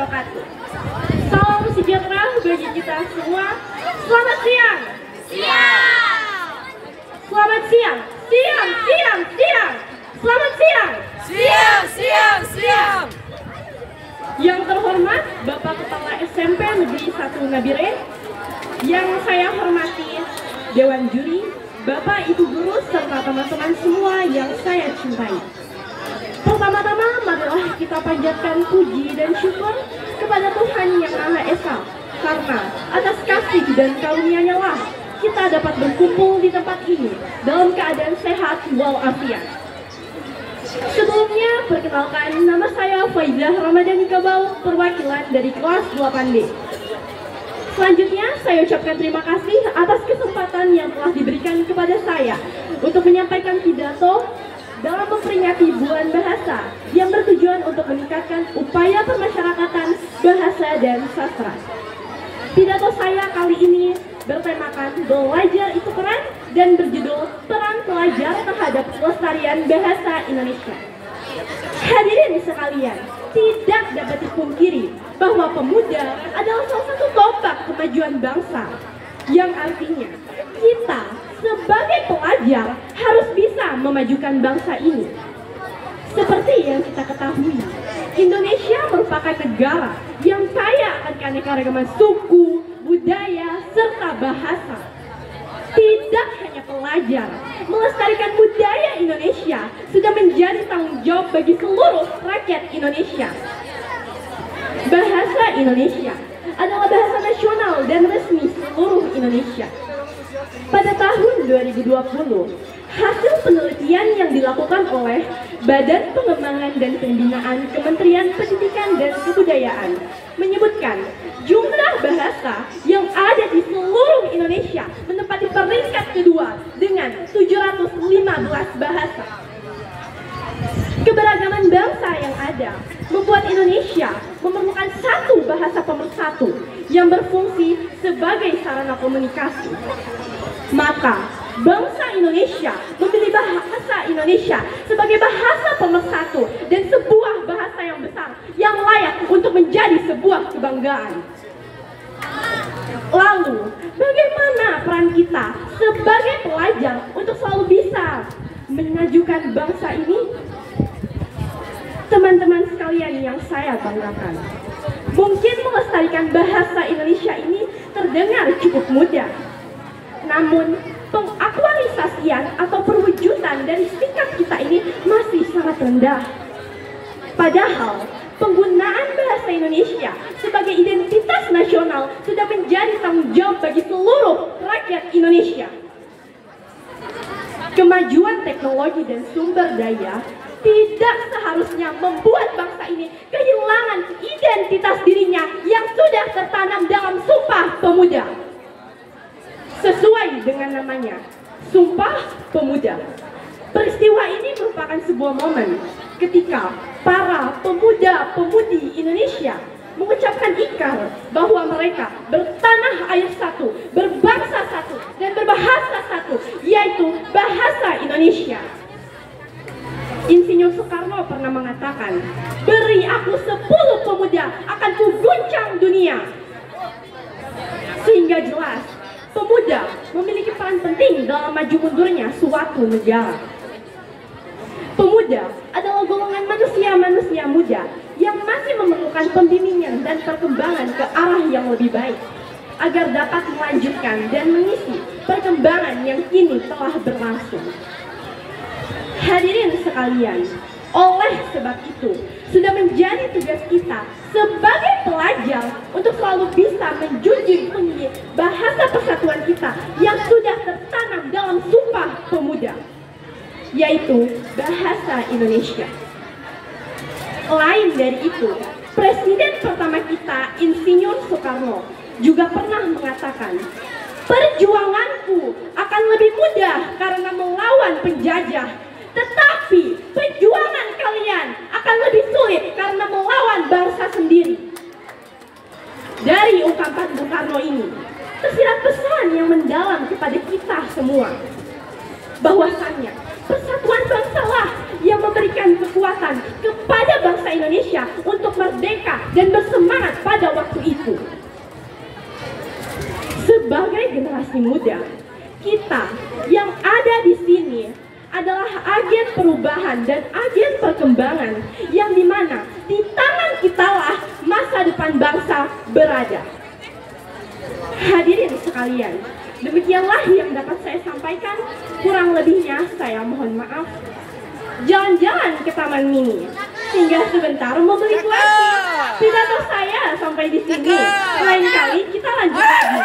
wabarakatuh. Salam sejahtera bagi kita semua. Selamat siang. Siang. Selamat siang. Siang. Selamat siang. Siang. Yang terhormat Bapak Kepala SMP Negeri 1 Nabire, yang saya hormati Dewan Juri, Bapak Ibu Guru serta teman-teman semua yang saya cintai. Pertama-tama marilah kita panjatkan puji dan syukur kepada Tuhan Yang Maha Esa, karena atas kasih dan karunia-Nya lah kita dapat berkumpul di tempat ini dalam keadaan sehat walafiat. Sebelumnya, perkenalkan, nama saya Faizah Ramadhani Kabau, perwakilan dari kelas 8D. Selanjutnya, saya ucapkan terima kasih atas kesempatan yang telah diberikan kepada saya untuk menyampaikan pidato dalam memperingati Bulan Bahasa yang bertujuan untuk meningkatkan upaya permasyarakatan bahasa dan sastra. Pidato saya kali ini bertemakan Belajar Itu Keren dan berjudul Peran Pelajar Terhadap Pelestarian Bahasa Indonesia. Hadirin sekalian, tidak dapat dipungkiri bahwa pemuda adalah salah satu tombak kemajuan bangsa, yang artinya kita sebagai pelajar harus bisa memajukan bangsa ini. Seperti yang kita ketahui, Indonesia merupakan negara yang kaya akan keanekaragaman suku, budaya, serta bahasa. Tidak hanya pelajar, melestarikan budaya Indonesia sudah menjadi tanggung jawab bagi seluruh rakyat Indonesia. Bahasa Indonesia adalah bahasa nasional dan resmi seluruh Indonesia. Pada tahun 2020, hasil penelitian yang dilakukan oleh Badan Pengembangan dan Pembinaan Kementerian Pendidikan dan Kebudayaan menyebutkan jumlah bahasa yang ada di seluruh Indonesia menempati peringkat kedua dengan 715 bahasa. Keberagaman bangsa yang ada membuat Indonesia memerlukan satu bahasa pemersatu yang berfungsi sebagai sarana komunikasi. Maka, bangsa Indonesia memilih bahasa Indonesia sebagai bahasa pemersatu dan sebuah bahasa yang besar yang layak untuk menjadi sebuah kebanggaan. Lalu, bagaimana peran kita sebagai pelajar untuk selalu bisa memajukan bangsa ini? Teman-teman sekalian yang saya banggakan, mungkin melestarikan bahasa Indonesia ini terdengar cukup mudah. Namun, pengaktualisasian atau perwujudan dari sikap kita ini masih sangat rendah. Padahal, penggunaan bahasa Indonesia sebagai identitas nasional sudah menjadi tanggung jawab bagi seluruh rakyat Indonesia. Kemajuan teknologi dan sumber daya tidak seharusnya membuat bangsa ini kehilangan identitas dirinya yang sudah tertanam dalam Sumpah Pemuda. Sesuai dengan namanya, Sumpah Pemuda. Peristiwa ini merupakan sebuah momen ketika para pemuda-pemudi Indonesia mengucapkan ikrar bahwa mereka bertanah air satu, berbangsa satu, dan berbahasa satu, yaitu bahasa Indonesia. Insinyur Soekarno pernah mengatakan, "Beri aku 10 pemuda, akan kuguncang dunia." Sehingga jelas, pemuda memiliki peran penting dalam maju mundurnya suatu negara. Pemuda adalah golongan manusia muda yang masih memerlukan pembimbingan dan perkembangan ke arah yang lebih baik, agar dapat melanjutkan dan mengisi perkembangan yang kini telah berlangsung. Hadirin sekalian, oleh sebab itu, sudah menjadi tugas kita sebagai pelajar untuk selalu bisa menjunjung tinggi bahasa persatuan kita yang sudah tertanam dalam Sumpah Pemuda, yaitu bahasa Indonesia. Lain dari itu, Presiden pertama kita, Insinyur Soekarno, juga pernah mengatakan, "Perjuanganku akan lebih mudah karena melawan penjajah, tetapi perjuangan kalian akan lebih sulit karena melawan bangsa sendiri." Dari ungkapan Bung Karno ini, tersirat pesan yang mendalam kepada kita semua, bahwasannya persatuan bangsalah yang memberikan kekuatan kepada bangsa Indonesia untuk merdeka dan bersemangat pada waktu itu. Sebagai generasi muda, kita yang ada di sini adalah agen perubahan dan agen perkembangan yang dimana di tangan kitalah masa depan bangsa berada. Hadirin sekalian, demikianlah yang dapat saya sampaikan. Kurang lebihnya saya mohon maaf. Jalan-jalan ke Taman Mini, hingga sebentar mau beli kueci. Pidato saya sampai di sini. Lain kali kita lanjut lagi.